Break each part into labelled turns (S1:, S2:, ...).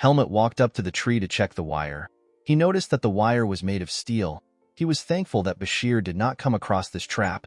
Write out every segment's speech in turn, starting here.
S1: Helmet walked up to the tree to check the wire. He noticed that the wire was made of steel. He was thankful that Bashir did not come across this trap.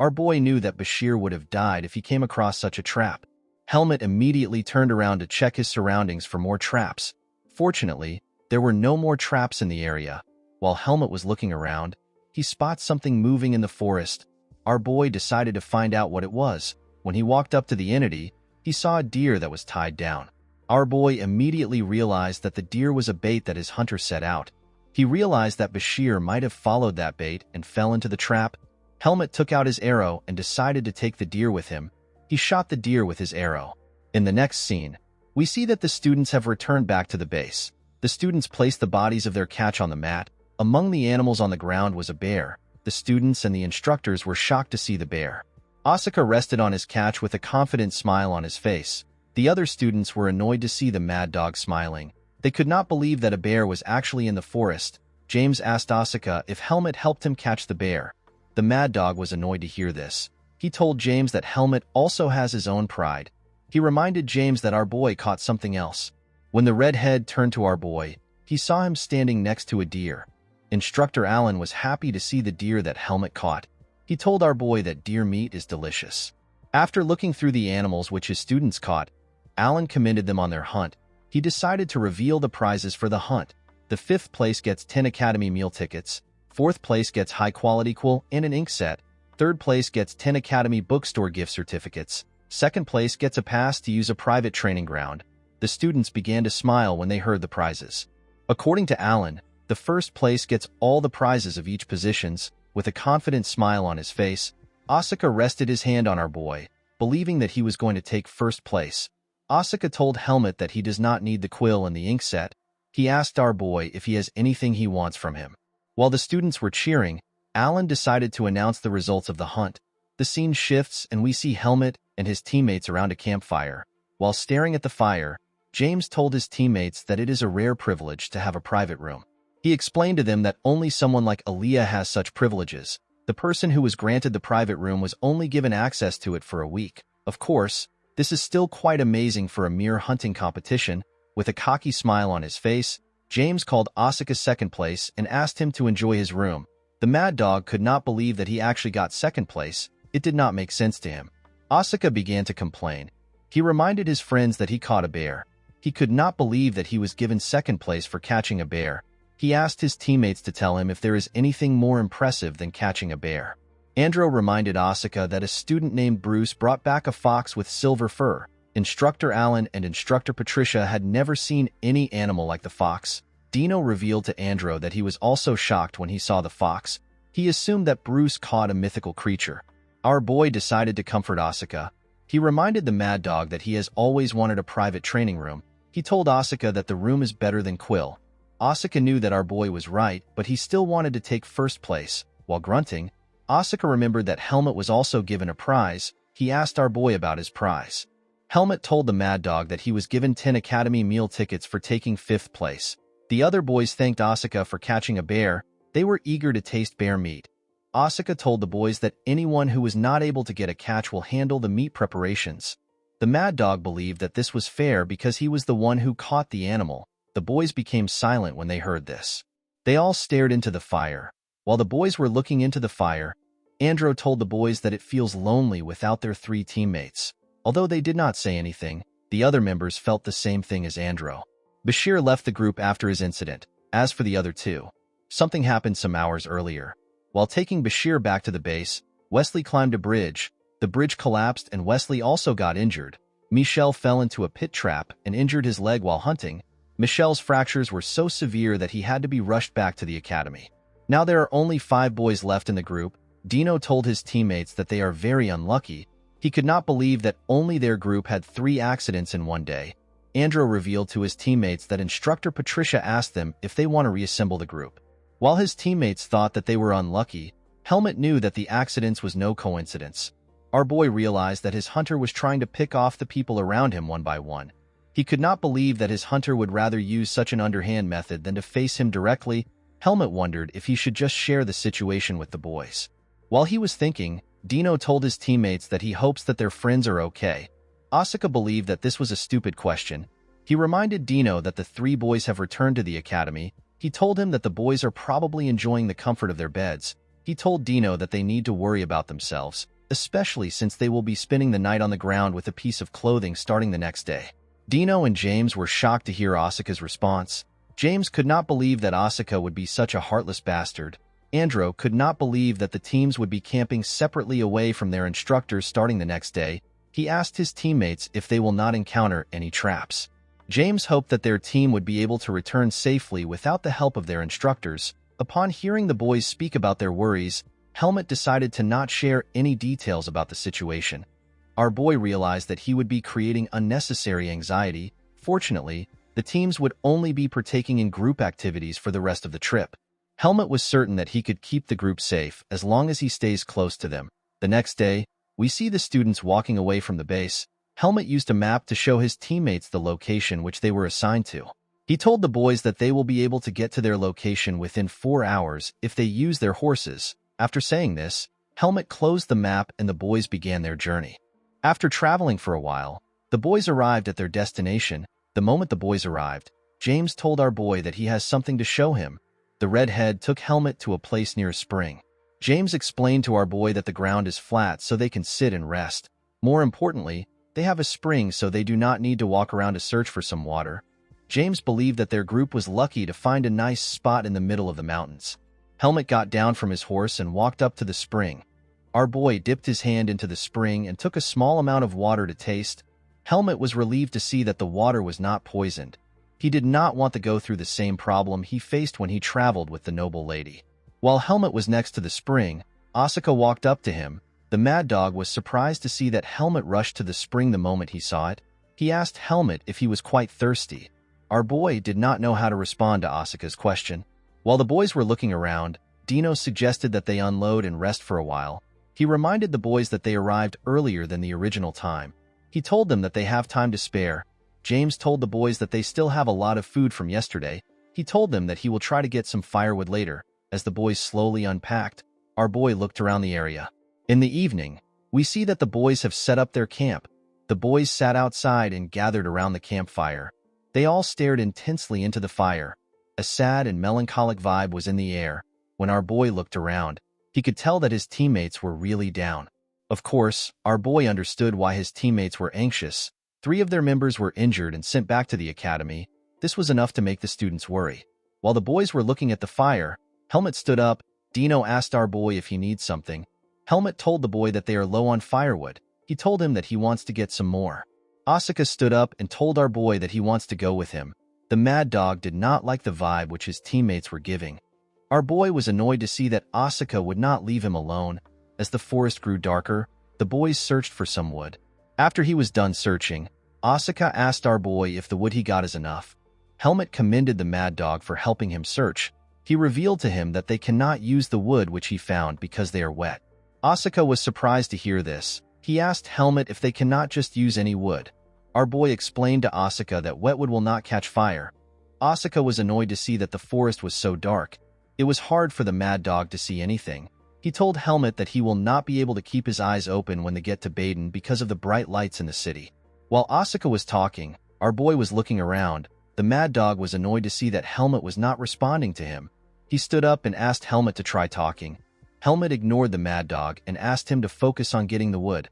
S1: Our boy knew that Bashir would have died if he came across such a trap. Helmet immediately turned around to check his surroundings for more traps. Fortunately, there were no more traps in the area. While Helmet was looking around, he spots something moving in the forest. Our boy decided to find out what it was. When he walked up to the entity, he saw a deer that was tied down. Our boy immediately realized that the deer was a bait that his hunter set out. He realized that Bashir might have followed that bait and fell into the trap. Helmet took out his arrow and decided to take the deer with him. He shot the deer with his arrow. In the next scene, we see that the students have returned back to the base. The students placed the bodies of their catch on the mat. Among the animals on the ground was a bear. The students and the instructors were shocked to see the bear. Asuka rested on his catch with a confident smile on his face. The other students were annoyed to see the mad dog smiling. They could not believe that a bear was actually in the forest. James asked Asuka if Helmet helped him catch the bear. The mad dog was annoyed to hear this. He told James that Helmet also has his own pride. He reminded James that our boy caught something else. When the redhead turned to our boy, he saw him standing next to a deer. Instructor Alan was happy to see the deer that Helmet caught. He told our boy that deer meat is delicious. After looking through the animals which his students caught, Alan commended them on their hunt. He decided to reveal the prizes for the hunt. The 5th place gets 10 Academy meal tickets. 4th place gets high-quality quill and an ink set. 3rd place gets 10 Academy bookstore gift certificates. 2nd place gets a pass to use a private training ground. The students began to smile when they heard the prizes. According to Alan, the 1st place gets all the prizes of each positions. With a confident smile on his face, Asuka rested his hand on our boy, believing that he was going to take 1st place. Asuka told Helmet that he does not need the quill and the ink set. He asked our boy if he has anything he wants from him. While the students were cheering, Alan decided to announce the results of the hunt. The scene shifts and we see Helmet and his teammates around a campfire. While staring at the fire, James told his teammates that it is a rare privilege to have a private room. He explained to them that only someone like Aaliyah has such privileges. The person who was granted the private room was only given access to it for a week. Of course, this is still quite amazing for a mere hunting competition. With a cocky smile on his face, James called Asuka 2nd place and asked him to enjoy his room. The mad dog could not believe that he actually got 2nd place. It did not make sense to him. Asuka began to complain. He reminded his friends that he caught a bear. He could not believe that he was given 2nd place for catching a bear. He asked his teammates to tell him if there is anything more impressive than catching a bear. Andro reminded Asuka that a student named Bruce brought back a fox with silver fur. Instructor Alan and Instructor Patricia had never seen any animal like the fox. Dino revealed to Andro that he was also shocked when he saw the fox. He assumed that Bruce caught a mythical creature. Our boy decided to comfort Asuka. He reminded the mad dog that he has always wanted a private training room. He told Asuka that the room is better than Quill. Asuka knew that our boy was right, but he still wanted to take 1st place. While grunting, Asuka remembered that Helmet was also given a prize. He asked our boy about his prize. Helmet told the mad dog that he was given 10 Academy meal tickets for taking 5th place. The other boys thanked Asuka for catching a bear. They were eager to taste bear meat. Asuka told the boys that anyone who was not able to get a catch will handle the meat preparations. The mad dog believed that this was fair because he was the one who caught the animal. The boys became silent when they heard this. They all stared into the fire. While the boys were looking into the fire, Andro told the boys that it feels lonely without their 3 teammates. Although they did not say anything, the other members felt the same thing as Andro. Bashir left the group after his incident. As for the other 2, something happened some hours earlier. While taking Bashir back to the base, Wesley climbed a bridge. The bridge collapsed and Wesley also got injured. Michel fell into a pit trap and injured his leg while hunting. Michel's fractures were so severe that he had to be rushed back to the academy. Now there are only 5 boys left in the group. Dino told his teammates that they are very unlucky. He could not believe that only their group had 3 accidents in one day. Andro revealed to his teammates that Instructor Patricia asked them if they want to reassemble the group. While his teammates thought that they were unlucky, Helmet knew that the accidents was no coincidence. Our boy realized that his hunter was trying to pick off the people around him one by one. He could not believe that his hunter would rather use such an underhand method than to face him directly. Helmet wondered if he should just share the situation with the boys. While he was thinking, Dino told his teammates that he hopes that their friends are okay. Asuka believed that this was a stupid question. He He reminded Dino that the three boys have returned to the academy. He told him that the boys are probably enjoying the comfort of their beds. He told Dino that they need to worry about themselves, especially since they will be spending the night on the ground with a piece of clothing starting the next day. Dino and James were shocked to hear Asuka's response. James could not believe that Asuka would be such a heartless bastard. Andro could not believe that the teams would be camping separately away from their instructors starting the next day. He asked his teammates if they will not encounter any traps. James hoped that their team would be able to return safely without the help of their instructors. Upon hearing the boys speak about their worries, Helmet decided to not share any details about the situation. Our boy realized that he would be creating unnecessary anxiety. Fortunately, the teams would only be partaking in group activities for the rest of the trip. Helmet was certain that he could keep the group safe as long as he stays close to them. The next day, we see the students walking away from the base. Helmet used a map to show his teammates the location which they were assigned to. He told the boys that they will be able to get to their location within 4 hours if they use their horses. After saying this, Helmet closed the map and the boys began their journey. After traveling for a while, the boys arrived at their destination. The moment the boys arrived, James told our boy that he has something to show him. The redhead took Helmet to a place near a spring. James explained to our boy that the ground is flat so they can sit and rest. More importantly, they have a spring so they do not need to walk around to search for some water. James believed that their group was lucky to find a nice spot in the middle of the mountains. Helmet got down from his horse and walked up to the spring. Our boy dipped his hand into the spring and took a small amount of water to taste. Helmet was relieved to see that the water was not poisoned. He did not want to go through the same problem he faced when he traveled with the noble lady. While Helmet was next to the spring, Asuka walked up to him. The mad dog was surprised to see that Helmet rushed to the spring the moment he saw it. He asked Helmet if he was quite thirsty. Our boy did not know how to respond to Asuka's question. While the boys were looking around, Dino suggested that they unload and rest for a while. He reminded the boys that they arrived earlier than the original time. He told them that they have time to spare. James told the boys that they still have a lot of food from yesterday. He told them that he will try to get some firewood later. As the boys slowly unpacked, our boy looked around the area. In the evening, we see that the boys have set up their camp. The boys sat outside and gathered around the campfire. They all stared intensely into the fire. A sad and melancholic vibe was in the air. When our boy looked around, he could tell that his teammates were really down. Of course, our boy understood why his teammates were anxious. 3 of their members were injured and sent back to the academy. This was enough to make the students worry. While the boys were looking at the fire, Helmet stood up. Dino asked our boy if he needs something. Helmet told the boy that they are low on firewood. He told him that he wants to get some more. Asuka stood up and told our boy that he wants to go with him. The mad dog did not like the vibe which his teammates were giving. Our boy was annoyed to see that Asuka would not leave him alone. As the forest grew darker, the boys searched for some wood. After he was done searching, Asuka asked our boy if the wood he got is enough. Helmet commended the mad dog for helping him search. He revealed to him that they cannot use the wood which he found because they are wet. Asuka was surprised to hear this. He asked Helmet if they cannot just use any wood. Our boy explained to Asuka that wet wood will not catch fire. Asuka was annoyed to see that the forest was so dark. It was hard for the mad dog to see anything. He told Helmet that he will not be able to keep his eyes open when they get to Baden because of the bright lights in the city. While Asuka was talking, our boy was looking around. The mad dog was annoyed to see that Helmet was not responding to him. He stood up and asked Helmet to try talking. Helmet ignored the mad dog and asked him to focus on getting the wood.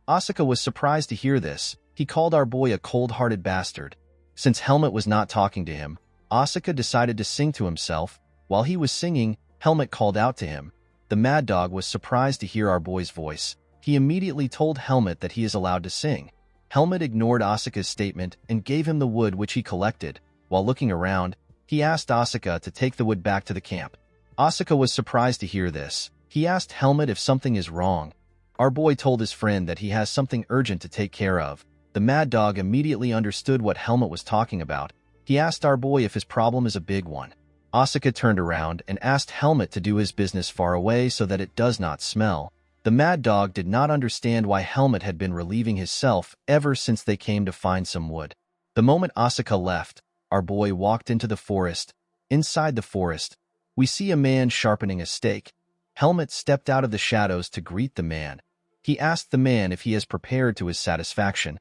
S1: Asuka was surprised to hear this. He called our boy a cold-hearted bastard. Since Helmet was not talking to him, Asuka decided to sing to himself. While he was singing, Helmet called out to him. The mad dog was surprised to hear our boy's voice. He immediately told Helmet that he is allowed to sing. Helmet ignored Asuka's statement and gave him the wood which he collected. While looking around, he asked Asuka to take the wood back to the camp. Asuka was surprised to hear this. He asked Helmet if something is wrong. Our boy told his friend that he has something urgent to take care of. The mad dog immediately understood what Helmet was talking about. He asked our boy if his problem is a big one. Asuka turned around and asked Helmet to do his business far away so that it does not smell. The mad dog did not understand why Helmet had been relieving himself ever since they came to find some wood. The moment Asuka left, our boy walked into the forest. Inside the forest, we see a man sharpening a stake. Helmet stepped out of the shadows to greet the man. He asked the man if he is prepared to his satisfaction.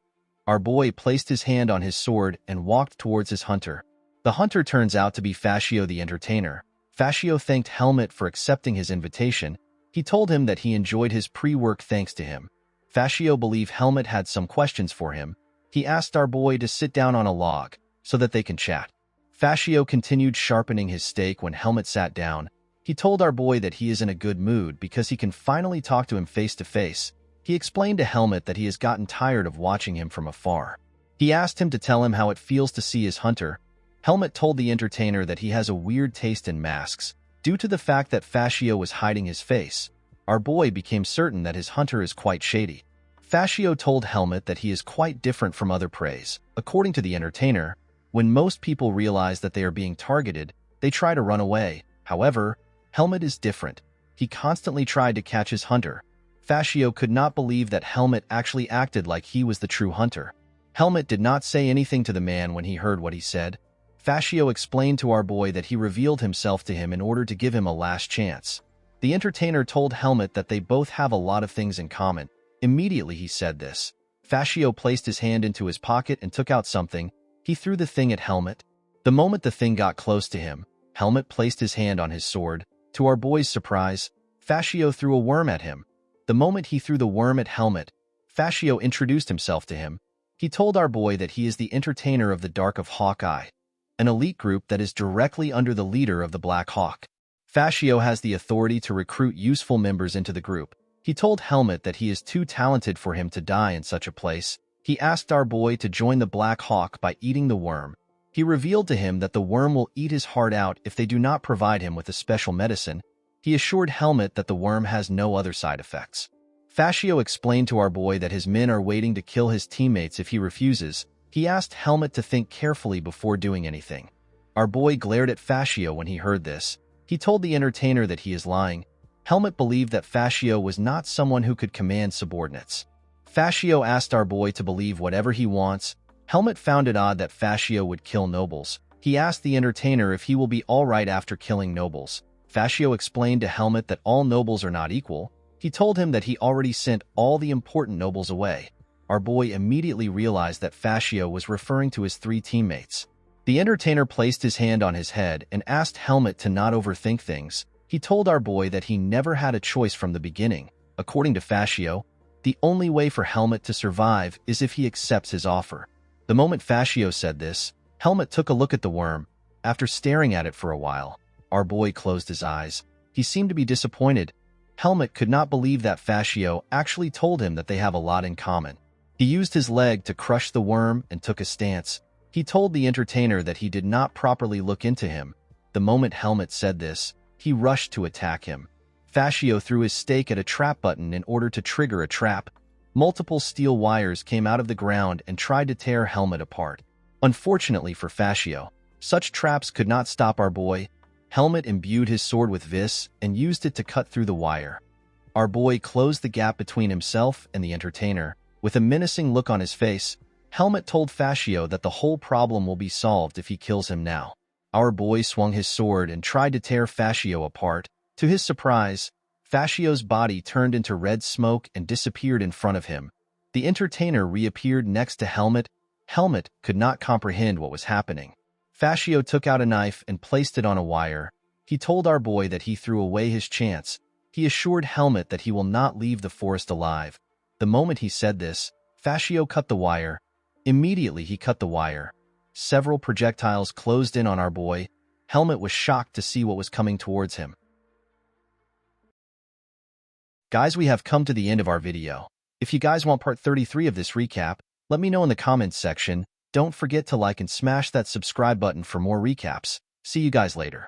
S1: Our boy placed his hand on his sword and walked towards his hunter. The hunter turns out to be Fascio the entertainer. Fascio thanked Helmet for accepting his invitation. He told him that he enjoyed his pre-work thanks to him. Fascio believed Helmet had some questions for him. He asked our boy to sit down on a log so that they can chat. Fascio continued sharpening his stake when Helmet sat down. He told our boy that he is in a good mood because he can finally talk to him face to face. He explained to Helmet that he has gotten tired of watching him from afar. He asked him to tell him how it feels to see his hunter. Helmet told the entertainer that he has a weird taste in masks. Due to the fact that Fascio was hiding his face, our boy became certain that his hunter is quite shady. Fascio told Helmet that he is quite different from other preys. According to the entertainer, when most people realize that they are being targeted, they try to run away. However, Helmet is different. He constantly tried to catch his hunter. Fascio could not believe that Helmet actually acted like he was the true hunter. Helmet did not say anything to the man when he heard what he said. Fascio explained to our boy that he revealed himself to him in order to give him a last chance. The entertainer told Helmet that they both have a lot of things in common. Immediately he said this. Fascio placed his hand into his pocket and took out something. He threw the thing at Helmet. The moment the thing got close to him, Helmet placed his hand on his sword. To our boy's surprise, Fascio threw a worm at him. The moment he threw the worm at Helmet, Fascio introduced himself to him. He told our boy that he is the entertainer of the Dark of Hawkeye, an elite group that is directly under the leader of the Black Hawk. Fascio has the authority to recruit useful members into the group. He told Helmet that he is too talented for him to die in such a place. He asked our boy to join the Black Hawk by eating the worm. He revealed to him that the worm will eat his heart out if they do not provide him with a special medicine. He assured Helmet that the worm has no other side effects. Fascio explained to our boy that his men are waiting to kill his teammates if he refuses. He asked Helmet to think carefully before doing anything. Our boy glared at Fascio when he heard this. He told the entertainer that he is lying. Helmet believed that Fascio was not someone who could command subordinates. Fascio asked our boy to believe whatever he wants. Helmet found it odd that Fascio would kill nobles. He asked the entertainer if he will be alright after killing nobles. Fascio explained to Helmet that all nobles are not equal. He told him that he already sent all the important nobles away. Our boy immediately realized that Fascio was referring to his 3 teammates. The entertainer placed his hand on his head and asked Helmet to not overthink things. He told our boy that he never had a choice from the beginning. According to Fascio, the only way for Helmet to survive is if he accepts his offer. The moment Fascio said this, Helmet took a look at the worm. After staring at it for a while, our boy closed his eyes. He seemed to be disappointed. Helmet could not believe that Fascio actually told him that they have a lot in common. He used his leg to crush the worm and took a stance. He told the entertainer that he did not properly look into him. The moment Helmet said this, he rushed to attack him. Fascio threw his stake at a trap button in order to trigger a trap. Multiple steel wires came out of the ground and tried to tear Helmet apart. Unfortunately for Fascio, such traps could not stop our boy. Helmet imbued his sword with vis and used it to cut through the wire. Our boy closed the gap between himself and the entertainer. With a menacing look on his face, Helmet told Fascio that the whole problem will be solved if he kills him now. Our boy swung his sword and tried to tear Fascio apart. To his surprise, Fascio's body turned into red smoke and disappeared in front of him. The entertainer reappeared next to Helmet. Helmet could not comprehend what was happening. Fascio took out a knife and placed it on a wire. He told our boy that he threw away his chance. He assured Helmet that he will not leave the forest alive. The moment he said this, Fascio cut the wire. Immediately he cut the wire. Several projectiles closed in on our boy. Helmet was shocked to see what was coming towards him. Guys, we have come to the end of our video. If you guys want part 33 of this recap, let me know in the comments section. Don't forget to like and smash that subscribe button for more recaps. See you guys later.